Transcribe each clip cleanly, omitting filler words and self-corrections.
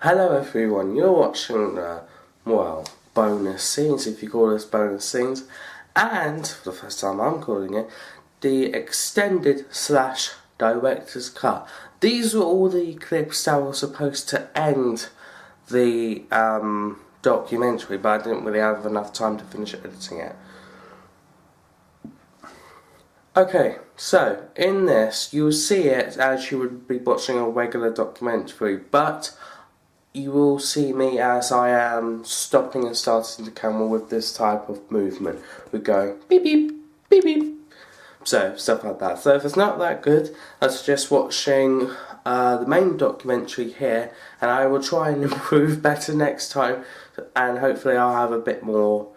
Hello everyone, you're watching bonus scenes, if you call this bonus scenes, and for the first time I'm calling it, the extended / director's cut. These were all the clips that were supposed to end the documentary, but I didn't really have enough time to finish editing it. Okay, so in this you will see it as you would be watching a regular documentary, but you will see me as I am stopping and starting the camera with this type of movement. We're going beep beep, beep beep. So, stuff like that. So if it's not that good, I suggest watching the main documentary here, and I will try and improve better next time, and hopefully I'll have a bit more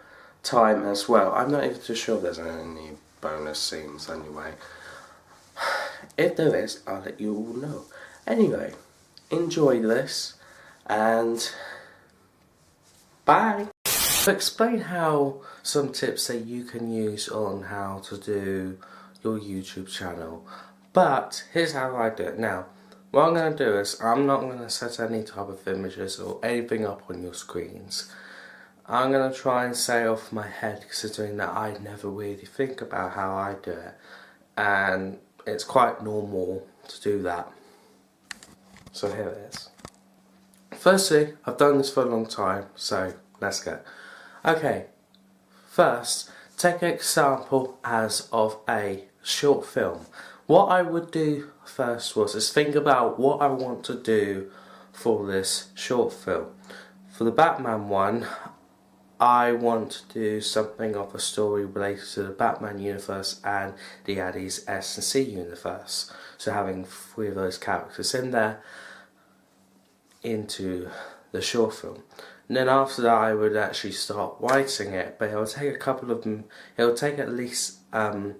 time as well. I'm not even too sure if there's any bonus scenes anyway. If there is, I'll let you all know. Anyway, enjoy this. And bye. To explain how some tips that you can use on how to do your YouTube channel. But here's how I do it. Now, what I'm going to do is I'm not going to set any type of images or anything up on your screens. I'm going to try and say off my head, considering that I never really think about how I do it. And it's quite normal to do that. So here it is. Firstly, I've done this for a long time, so let's go. Okay, first, take an example as of a short film. What I would do first is think about what I want to do for this short film. For the Batman one, I want to do something of a story related to the Batman universe and the Addy's S&C universe. So having 3 of those characters in there into the short film. And then after that I would actually start writing it, but it'll take it'll take at least 10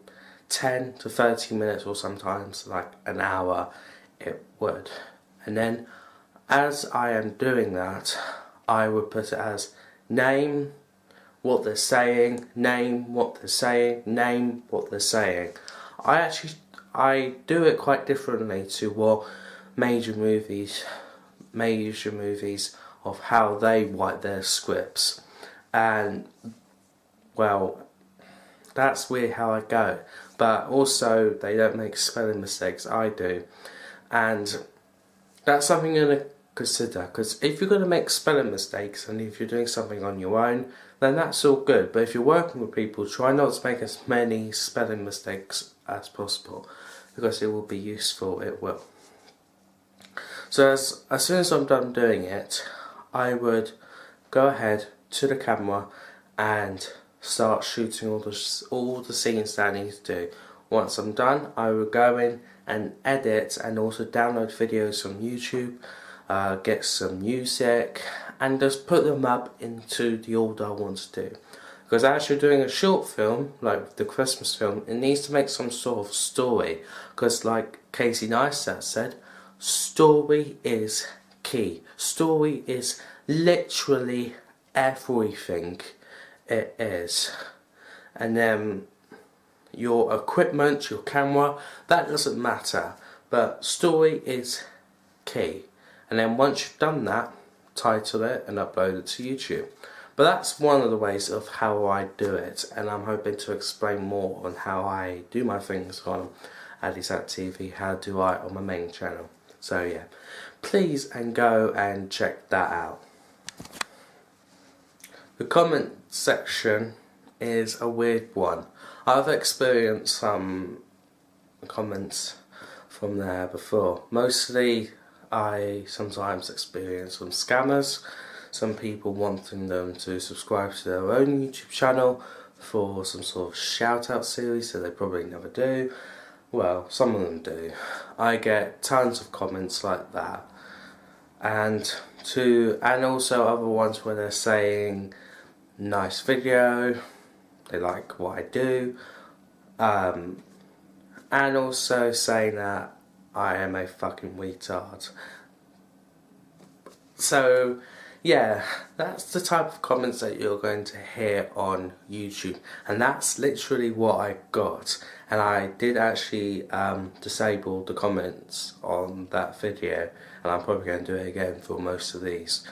to 30 minutes, or sometimes like an hour it would. And then as I am doing that, I would put it as name what they're saying, name what they're saying, name what they're saying. I do it quite differently to what major movies of how they write their scripts, and well, that's weird how I go, but also they don't make spelling mistakes. I do, and that's something you're going to consider, because if you're going to make spelling mistakes and if you're doing something on your own, then that's all good, but if you're working with people, try not to make as many spelling mistakes as possible, because it will be useful, it will. So as soon as I'm done doing it, I would go ahead to the camera and start shooting all the scenes that I need to do. Once I'm done, I will go in and edit and also download videos from YouTube, get some music, and just put them up into the order I want to do. Because as you're doing a short film, like the Christmas film, it needs to make some sort of story. Because like Casey Neistat said, story is key. Story is literally everything it is. And then your equipment, your camera, that doesn't matter. But story is key. And then once you've done that, title it and upload it to YouTube. But that's one of the ways of how I do it. And I'm hoping to explain more on how I do my things on Nesitat TV, how do I on my main channel. So yeah, please and go and check that out. The comment section is a weird one. I've experienced some comments from there before. Mostly I sometimes experience some scammers, some people wanting them to subscribe to their own YouTube channel for some sort of shout out series that they probably never do. Well, some of them do. I get tons of comments like that, and also other ones where they're saying nice video, they like what I do, and also saying that I am a fucking retard. So yeah, that's the type of comments that you're going to hear on YouTube, and that's literally what I got. And I did actually disable the comments on that video, and I'm probably going to do it again for most of these.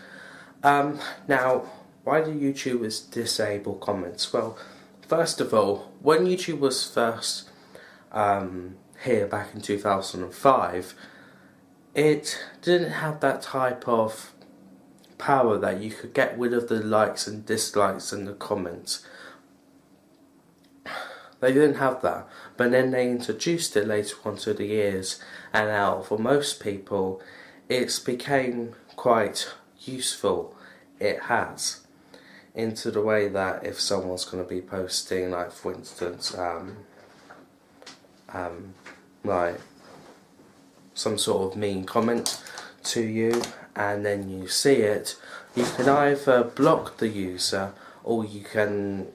Now, why do YouTubers disable comments? Well, first of all, when YouTube was first here back in 2005, it didn't have that type of power that you could get rid of the likes and dislikes and the comments. They didn't have that, but then they introduced it later on to the years, and now for most people it's became quite useful. It has, into the way that if someone's going to be posting, like for instance like some sort of mean comment to you, and then you see it, you can either block the user or you can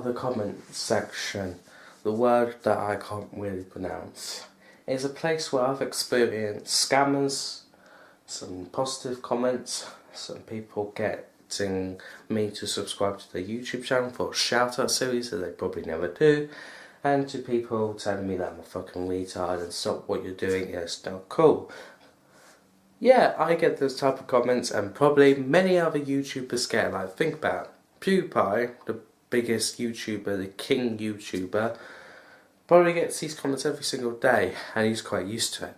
the comment section, the word that I can't really pronounce, is a place where I've experienced scammers, some positive comments, some people getting me to subscribe to their YouTube channel for a shout out series that they probably never do, and to people telling me that I'm a fucking retard and stop what you're doing, it's not cool. Yeah, I get those type of comments, and probably many other YouTubers get. Like, think about PewDiePie, the biggest YouTuber, the king YouTuber, probably gets these comments every single day, and he's quite used to it.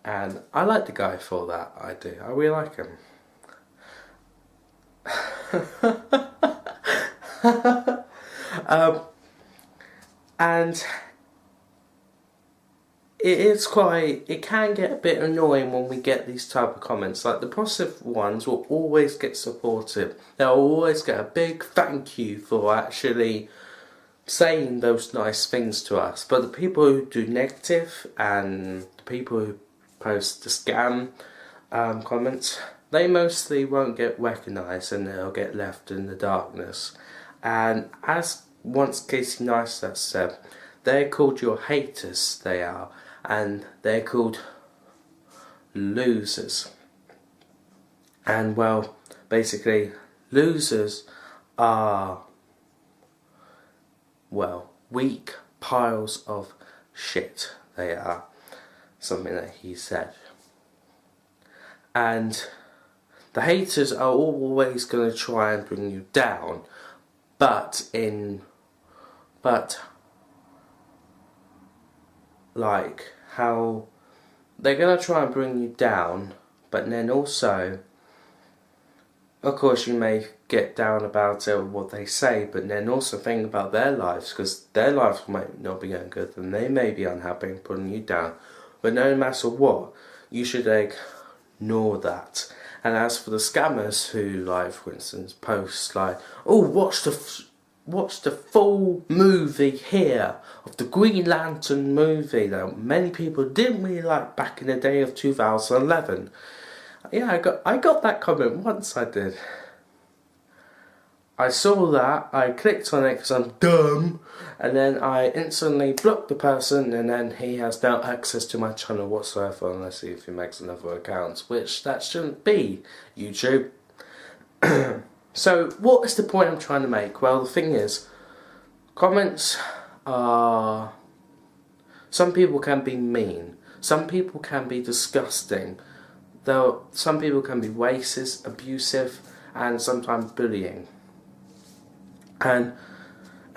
And I like the guy for that, I do. I really like him. And it can get a bit annoying when we get these type of comments. Like, the positive ones will always get supportive. They'll always get a big thank you for actually saying those nice things to us. But the people who do negative, and the people who post the scam comments, they mostly won't get recognised, and they'll get left in the darkness. And as once Casey Neistat said, they're called your haters, they are, and they're called losers. And well, basically, losers are, well, weak piles of shit, they are. Something that he said. And the haters are always going to try and bring you down, but like how they're going to try and bring you down, but then also, of course, you may get down about it, what they say, but then also think about their lives, because their lives might not be going good, and they may be unhappy and putting you down. But no matter what, you should ignore that. And as for the scammers who, like, for instance, post like, oh, watch the full movie here of the Green Lantern movie that many people didn't really like back in the day of 2011. Yeah, I got that comment once, I did. I saw that, I clicked on it because I'm dumb, and then I instantly blocked the person, and then he has no access to my channel whatsoever unless if he makes another account, which that shouldn't be, YouTube. So what is the point I'm trying to make? Well, the thing is, comments are, some people can be mean, some people can be disgusting, though some people can be racist, abusive, and sometimes bullying. And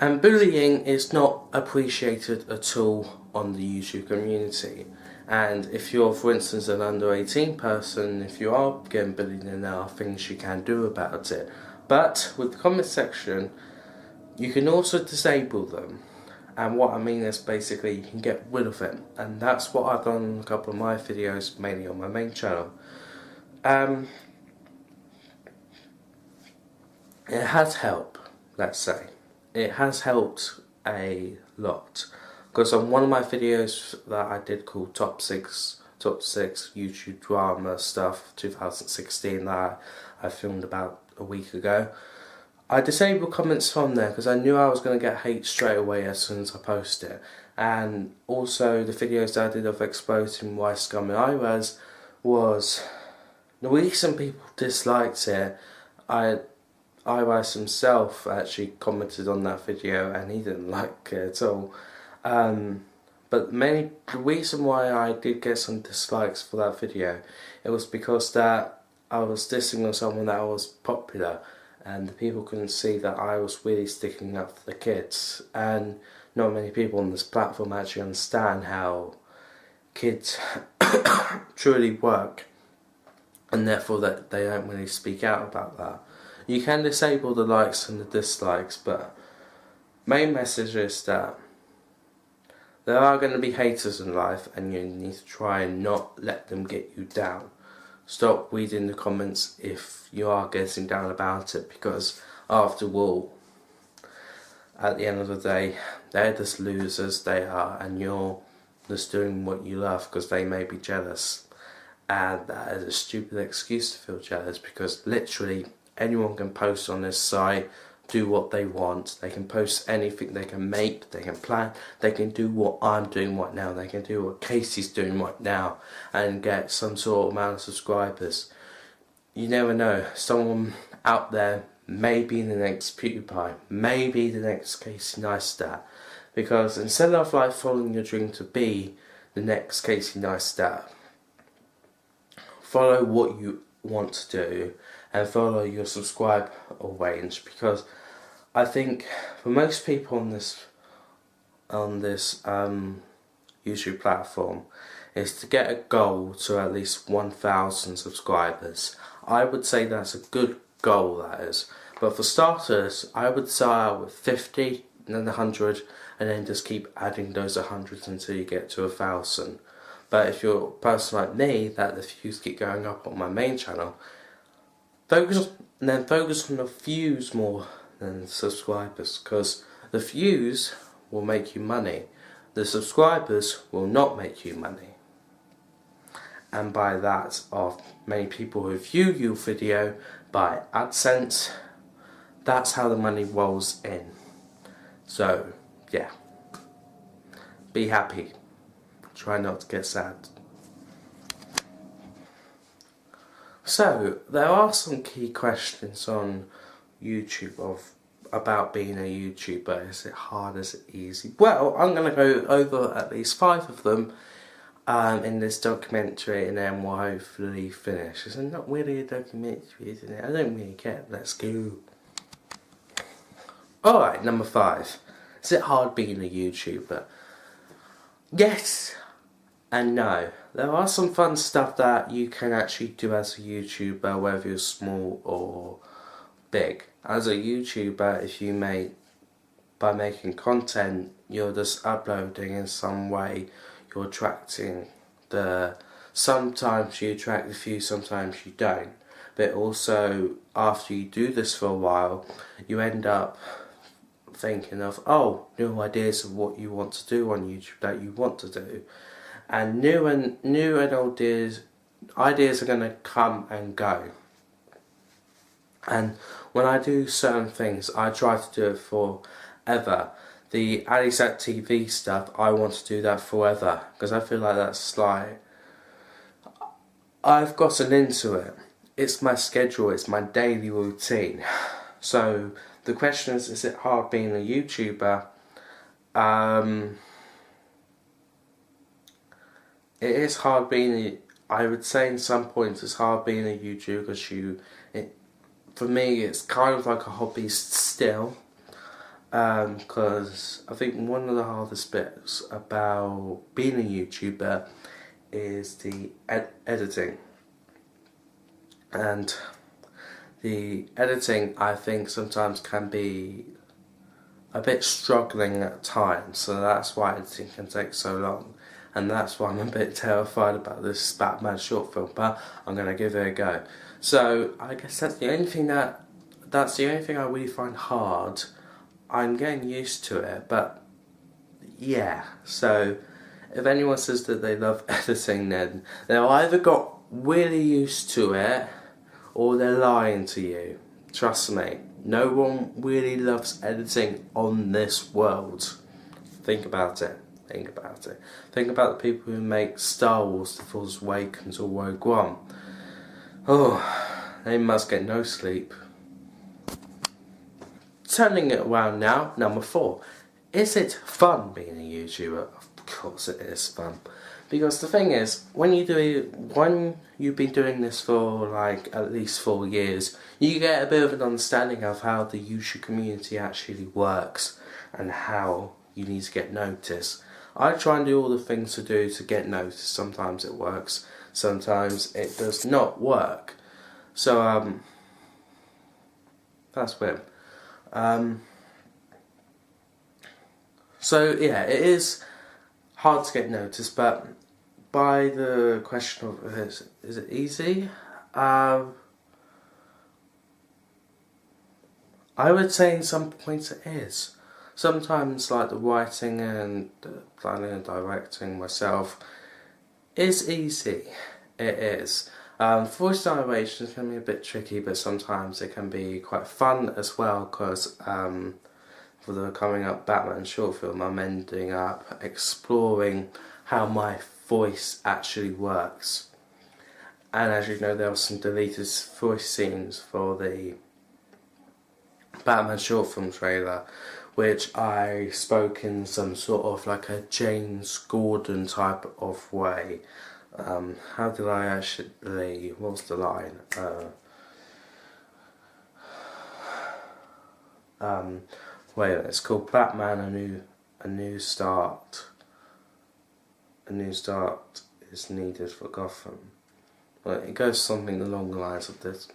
bullying is not appreciated at all on the YouTube community. And if you're, for instance, an under 18 person, if you are getting bullied, then there are things you can do about it. But with the comment section, you can also disable them. And what I mean is basically you can get rid of it. And that's what I've done in a couple of my videos, mainly on my main channel. It has helped. Let's say it has helped a lot, because on one of my videos that I did called top 6 YouTube drama stuff 2016 that I filmed about a week ago, I disabled comments from there because I knew I was going to get hate straight away as soon as I post it. And also the videos that I did of exposing why scummy I was the reason people disliked it. Iwas himself actually commented on that video and he didn't like it at all. But the reason why I did get some dislikes for that video, it was because that I was dissing on someone that was popular, and the people couldn't see that I was really sticking up for the kids. And not many people on this platform actually understand how kids truly work, and therefore that they don't really speak out about that. You can disable the likes and the dislikes, but main message is that there are going to be haters in life, and you need to try and not let them get you down. Stop reading the comments if you are getting down about it, because after all, at the end of the day, they're just losers, they are, and you're just doing what you love because they may be jealous. And that is a stupid excuse to feel jealous, because literally anyone can post on this site, do what they want. They can post anything, they can make, they can plan, they can do what I'm doing right now, they can do what Casey's doing right now and get some sort of amount of subscribers. You never know, someone out there may be the next PewDiePie, maybe the next Casey Neistat, because instead of like following your dream to be the next Casey Neistat, follow what you want to do and follow your subscribe range, because I think for most people on this YouTube platform is to get a goal to at least 1,000 subscribers. I would say that's a good goal, that is. But for starters, I would start out with 50 and then 100, and then just keep adding those 100s until you get to 1,000. But if you're a person like me, that the views keep going up on my main channel, focus on the views more than the subscribers, because the views will make you money, the subscribers will not make you money. And by that of many people who view your video by AdSense, that's how the money rolls in. So yeah, be happy, try not to get sad. So there are some key questions on YouTube about being a YouTuber. Is it hard? Is it easy? Well, I'm going to go over at least 5 of them in this documentary, and then we'll hopefully finish. It's not really a documentary, isn't it? I don't really get. Let's go. Alright, number 5. Is it hard being a YouTuber? Yes and no. There are some fun stuff that you can actually do as a YouTuber, whether you're small or big. As a YouTuber, if you by making content, you're just uploading in some way, you're attracting sometimes you attract a few, sometimes you don't. But also, after you do this for a while, you end up thinking of, new ideas of what you want to do on YouTube that you want to do. And new and old ideas are going to come and go. And when I do certain things, I try to do it forever. The Nesitat TV stuff, I want to do that forever, because I feel like that's like, I've gotten into it. It's my schedule, it's my daily routine. So the question is it hard being a YouTuber? It is hard being I would say in some points it's hard being a YouTuber, because for me it's kind of like a hobby still, because I think one of the hardest bits about being a YouTuber is the editing, and the editing I think sometimes can be a bit struggling at times, so that's why editing can take so long. And that's why I'm a bit terrified about this Batman short film, but I'm going to give it a go. So I guess that's the only thing I really find hard. I'm getting used to it, but yeah. So if anyone says that they love editing, then they've either got really used to it or they're lying to you. Trust me, no one really loves editing on this world. Think about it. Think about it. Think about the people who make Star Wars, The Force Awakens or Rogue One. Oh, they must get no sleep. Turning it around now, number 4. Is it fun being a YouTuber? Of course it is fun. Because the thing is, when you've been doing this for like at least 4 years, you get a bit of an understanding of how the YouTube community actually works and how you need to get noticed. I try and do all the things to do to get noticed. Sometimes it works, sometimes it does not work. So that's weird. So yeah, it is hard to get noticed, but by the question of is it easy? I would say in some points it is. Sometimes like the writing and the planning and directing myself is easy. It is. Voice narration can be a bit tricky, but sometimes it can be quite fun as well, because for the coming up Batman short film, I'm ending up exploring how my voice actually works. And as you know, there were some deleted voice scenes for the Batman short film trailer, which I spoke in some sort of like a James Gordon type of way. How did I actually, what was the line? Wait, it's called Batman, a new start. A new start is needed for Gotham. Well, it goes something along the lines of this.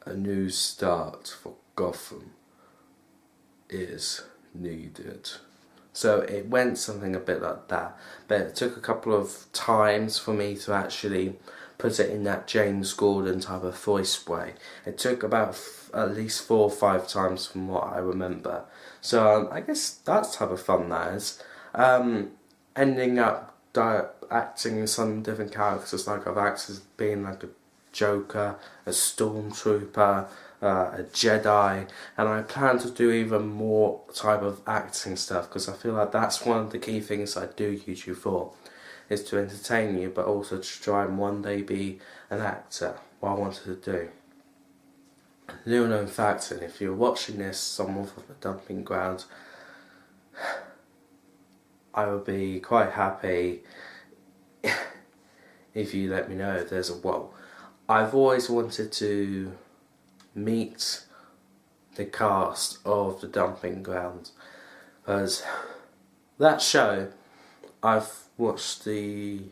A new start for Gotham is needed. So it went something a bit like that, but it took a couple of times for me to actually put it in that James Gordon type of voice way. It took about at least 4 or 5 times from what I remember. So I guess that's type of fun that is. Ending up acting some different characters, like I've acted as being like a Joker, a Stormtrooper, a Jedi, and I plan to do even more type of acting stuff, because I feel like that's one of the key things I do YouTube for, is to entertain you, but also to try and one day be an actor, what I wanted to do. Little known fact, and if you're watching this, someone from the dumping ground, I would be quite happy if you let me know if there's a whoa. I've always wanted to meet the cast of the dumping ground, because that show, I've watched the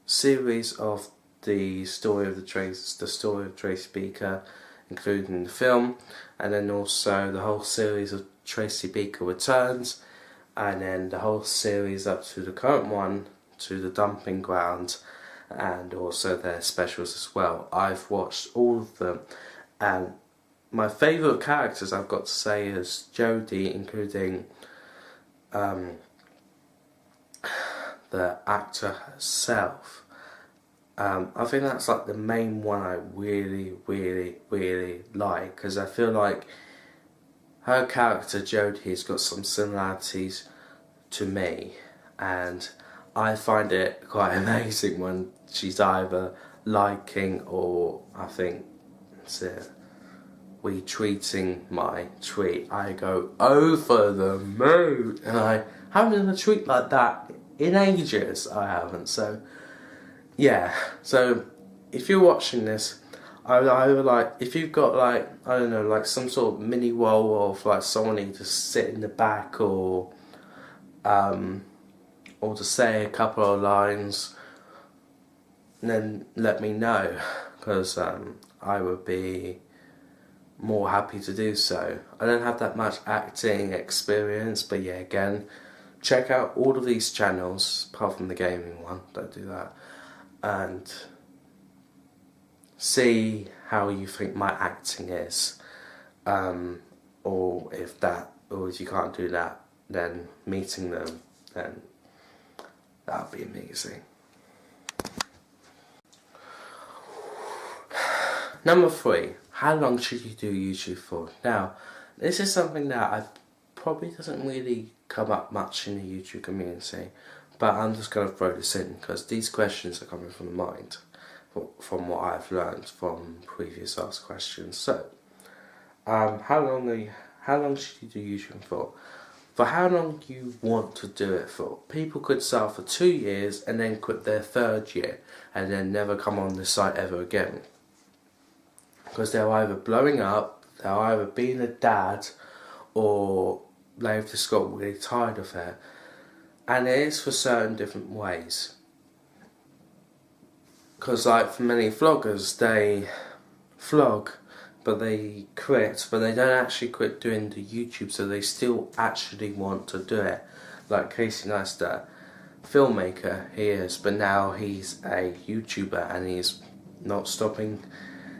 series of the story of Tracy Beaker, including the film, and then also the whole series of Tracy Beaker Returns, and then the whole series up to the current one, to the dumping ground, and also their specials as well. I've watched all of them, and my favourite characters, I've got to say, is Jodie, including the actor herself. I think that's like the main one I really like, because I feel like her character Jodie has got some similarities to me, and I find it quite amazing when she's either liking or, I think, retweeting my tweet. I go over the moon, and I haven't done a tweet like that in ages. I haven't. So yeah, so if you're watching this, I would either like, if you've got like, I don't know, like some sort of mini role of like someone needs to sit in the back, or to say a couple of lines, then let me know, because I would be more happy to do so. I don't have that much acting experience, but yeah, again, check out all of these channels, apart from the gaming one, don't do that, and see how you think my acting is, or if you can't do that, then meeting them, then that would be amazing. Number 3, how long should you do YouTube for? Now, This is something that I probably doesn't really come up much in the YouTube community, but I'm just going to throw this in because these questions are coming from the mind, from what I've learned from previous asked questions. So, how long should you do YouTube for? For how long you want to do it for. People could start for 2 years and then quit their 3rd year and then never come on the site ever again. Because they're either blowing up, they're either being a dad, or they've just got really tired of it. And it is for certain different ways. Because like for many vloggers, they vlog, but they quit, but they don't actually quit doing the YouTube, so they still actually want to do it. Like Casey Neistat, filmmaker he is, but now he's a YouTuber and he's not stopping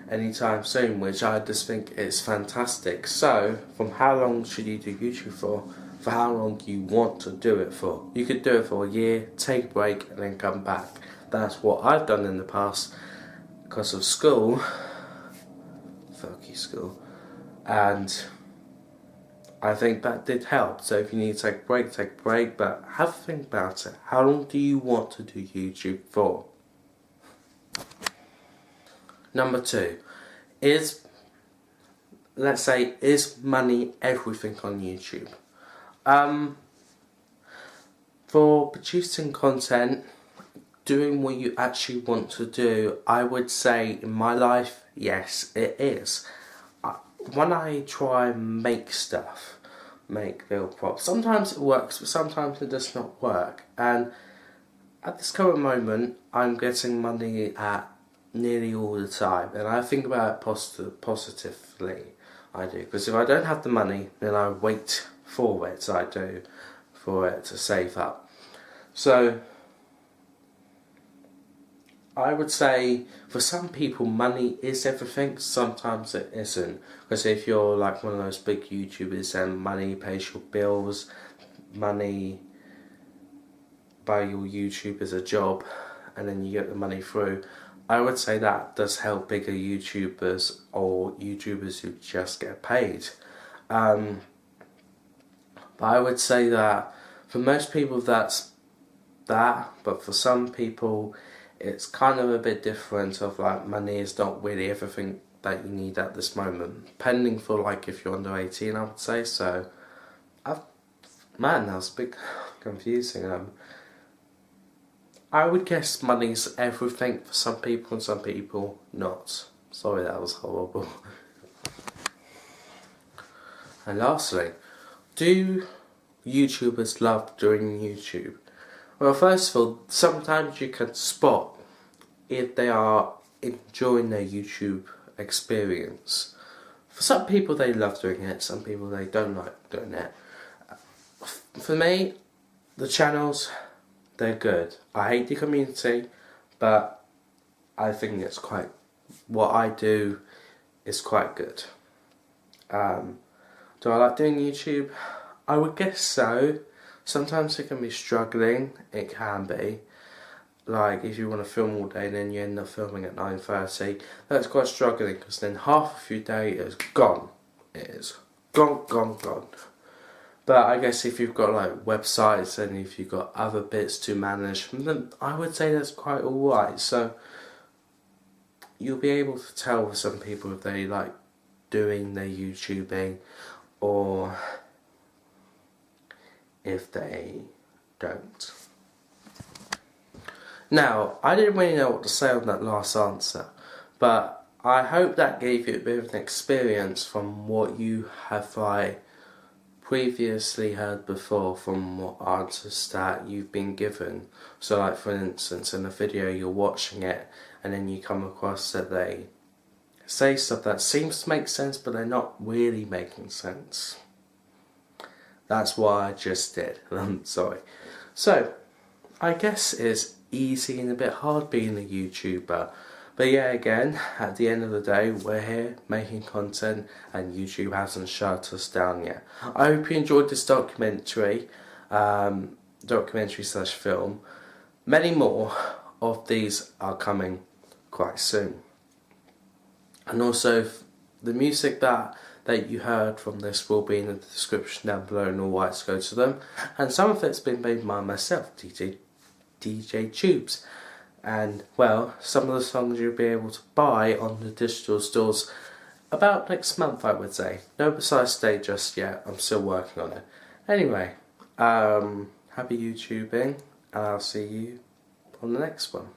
anytime soon, which I just think is fantastic. So, from how long should you do YouTube for how long you want to do it for. You could do it for a year, take a break and then come back. That's what I've done in the past because of school. Fuck you, school. And I think that did help. So if you need to take a break, but have a think about it. How long do you want to do YouTube for? Number 2 is, let's say, is money everything on YouTube? For producing content, doing what you actually want to do, I would say in my life, yes, it is. When I try and make stuff, make little props, sometimes it works, but sometimes it does not work. And at this current moment, I'm getting money at nearly all the time, and I think about it positively. I do, because if I don't have the money, then I wait for it. I do for it to save up. So I would say for some people money is everything, sometimes it isn't. Because if you're like one of those big YouTubers and money pays your bills, money buy your YouTube as a job and then you get the money through, I would say that does help bigger YouTubers or YouTubers who just get paid. But I would say that for most people that's that, but for some people it's kind of a bit different, of like money is not really everything that you need at this moment, depending for like if you're under 18, I would say. So man, that was a bit confusing. I would guess money's everything for some people and some people not. Sorry, that was horrible. And lastly, do YouTubers love doing YouTube? Well, first of all, sometimes you can spot if they are enjoying their YouTube experience. For some people they love doing it, some people they don't like doing it. For me, the channels, they're good. I hate the community, but I think it's quite, what I do is quite good. Do I like doing YouTube? I would guess so. Sometimes it can be struggling, it can be. Like if you want to film all day and then you end up filming at 9:30, that's quite struggling because then half of your day is gone. It is gone. But I guess if you've got like websites and if you've got other bits to manage, then I would say that's quite alright. So you'll be able to tell with some people if they like doing their YouTubing or if they don't. Now, I didn't really know what to say on that last answer, but I hope that gave you a bit of an experience from what you have like previously heard before from what answers that you've been given. So like for instance in a video you're watching it and then you come across that they say stuff that seems to make sense but they're not really making sense. That's what I just did. I'm sorry. So I guess it's easy and a bit hard being a YouTuber. But yeah, again, at the end of the day, we're here making content and YouTube hasn't shut us down yet. I hope you enjoyed this documentary, slash film. Many more of these are coming quite soon. And also, the music that that you heard from this will be in the description down below and all rights go to them. And some of it's been made by myself, DJ Tubes. And well, some of the songs you'll be able to buy on the digital stores about next month, I would say. No precise date just yet, I'm still working on it. Anyway, happy YouTubing, and I'll see you on the next one.